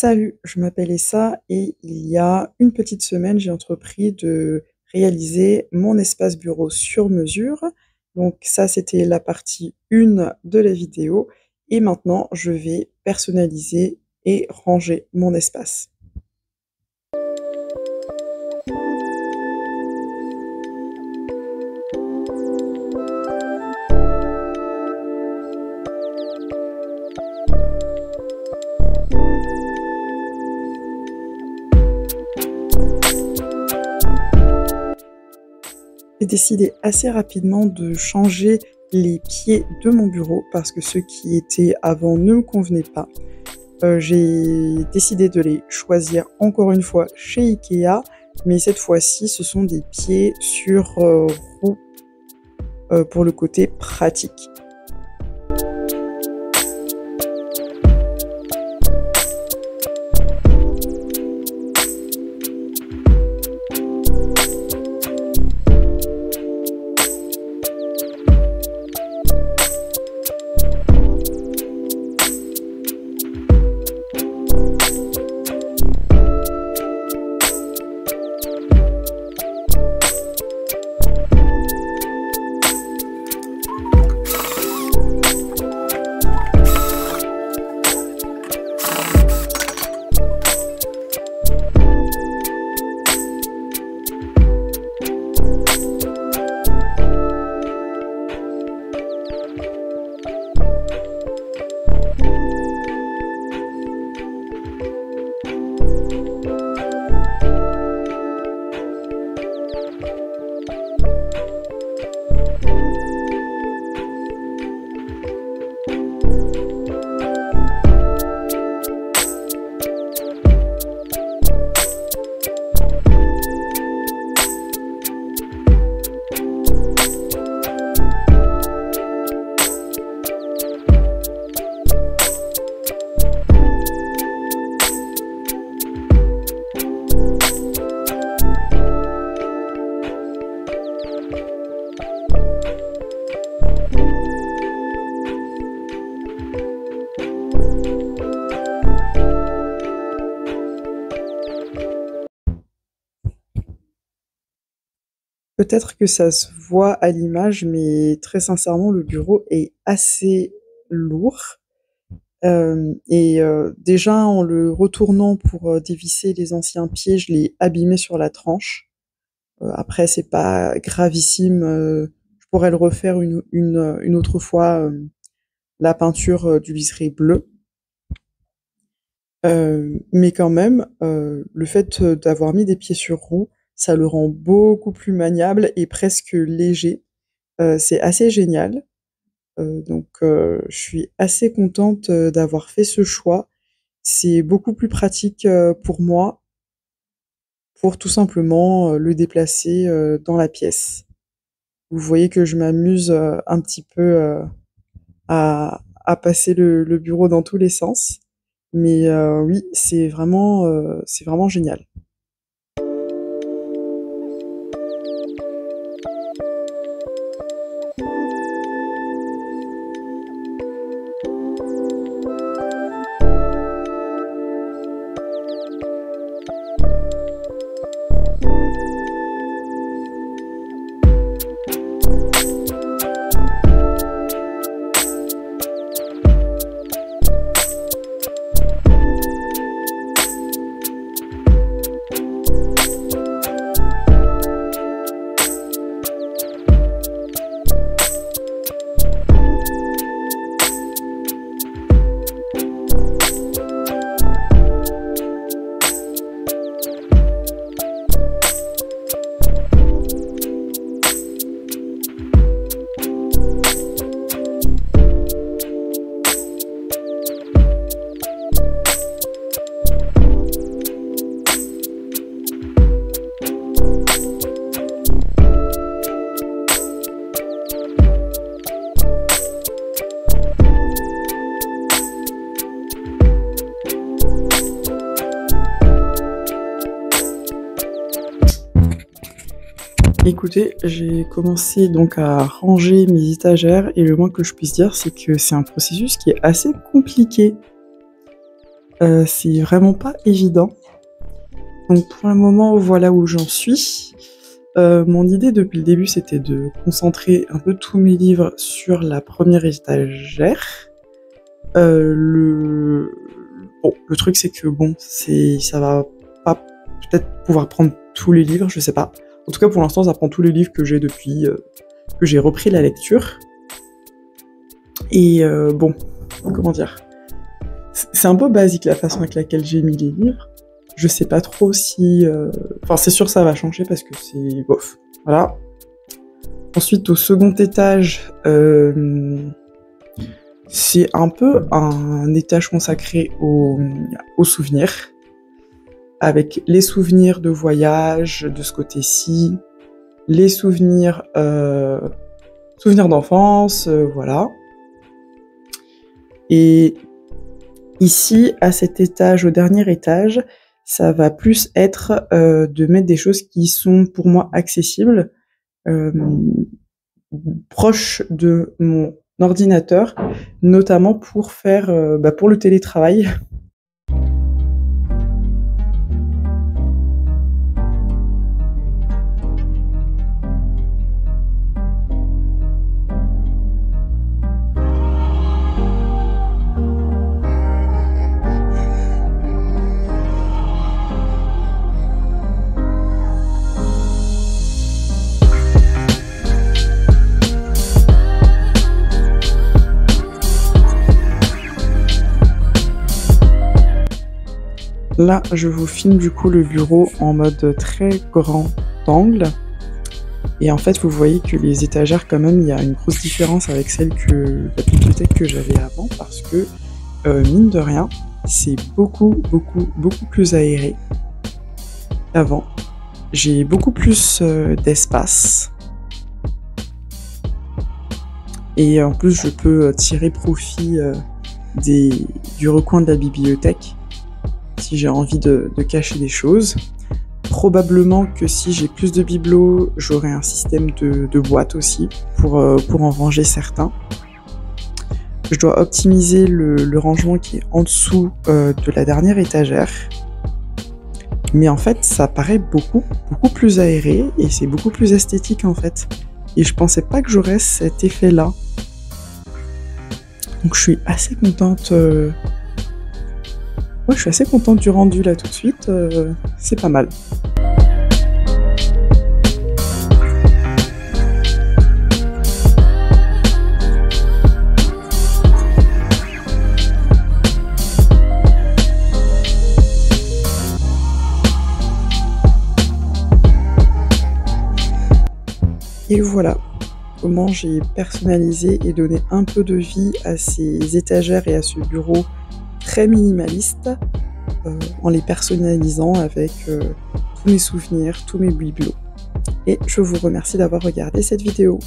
Salut, je m'appelle Essa et il y a une petite semaine, j'ai entrepris de réaliser mon espace bureau sur mesure. Donc ça, c'était la partie 1 de la vidéo et maintenant je vais personnaliser et ranger mon espace. J'ai décidé assez rapidement de changer les pieds de mon bureau parce que ceux qui étaient avant ne me convenaient pas. J'ai décidé de les choisir encore une fois chez IKEA, mais cette fois-ci, ce sont des pieds sur roue pour le côté pratique. Peut-être que ça se voit à l'image, mais très sincèrement, le bureau est assez lourd. Déjà en le retournant pour, dévisser les anciens pieds, je l'ai abîmé sur la tranche. Après c'est pas gravissime, je pourrais le refaire une autre fois, la peinture, du liseré bleu. Mais quand même, le fait, d'avoir mis des pieds sur roue, ça le rend beaucoup plus maniable et presque léger. C'est assez génial. Je suis assez contente, d'avoir fait ce choix. C'est beaucoup plus pratique, pour moi, pour tout simplement, le déplacer, dans la pièce. Vous voyez que je m'amuse, un petit peu, à passer le bureau dans tous les sens. Mais oui, c'est vraiment génial. Écoutez, j'ai commencé donc à ranger mes étagères et le moins que je puisse dire, c'est que c'est un processus qui est assez compliqué. C'est vraiment pas évident. Donc pour le moment, voilà où j'en suis. Mon idée depuis le début, c'était de concentrer un peu tous mes livres sur la première étagère. Le truc, c'est que bon, ça va pas peut-être pouvoir prendre tous les livres, je sais pas. En tout cas, pour l'instant, ça prend tous les livres que j'ai depuis que j'ai repris la lecture. Et bon, comment dire, c'est un peu basique la façon avec laquelle j'ai mis les livres. Je sais pas trop si... Enfin, c'est sûr ça va changer parce que c'est... bof. Voilà. Ensuite, au second étage, c'est un peu un étage consacré aux souvenirs. Avec les souvenirs de voyage de ce côté-ci, les souvenirs d'enfance, voilà. Et ici, à cet étage, au dernier étage, ça va plus être de mettre des choses qui sont pour moi accessibles, proches de mon ordinateur, notamment pour faire pour le télétravail. Là, je vous filme du coup le bureau en mode très grand angle. Et en fait, vous voyez que les étagères, quand même, il y a une grosse différence avec la bibliothèque que j'avais avant, parce que, mine de rien, c'est beaucoup plus aéré qu'avant. J'ai beaucoup plus d'espace. Et en plus, je peux tirer profit du recoin de la bibliothèque si j'ai envie de cacher des choses. Probablement que si j'ai plus de bibelots, j'aurai un système de boîtes aussi pour en ranger certains. Je dois optimiser le rangement qui est en dessous de la dernière étagère. Mais en fait, ça paraît beaucoup plus aéré et c'est beaucoup plus esthétique en fait. Et je pensais pas que j'aurais cet effet-là. Donc je suis assez contente. Ouais, je suis assez contente du rendu là tout de suite. C'est pas mal. Et voilà comment j'ai personnalisé et donné un peu de vie à ces étagères et à ce bureau très minimaliste en les personnalisant avec tous mes souvenirs, tous mes bibelots. Et je vous remercie d'avoir regardé cette vidéo.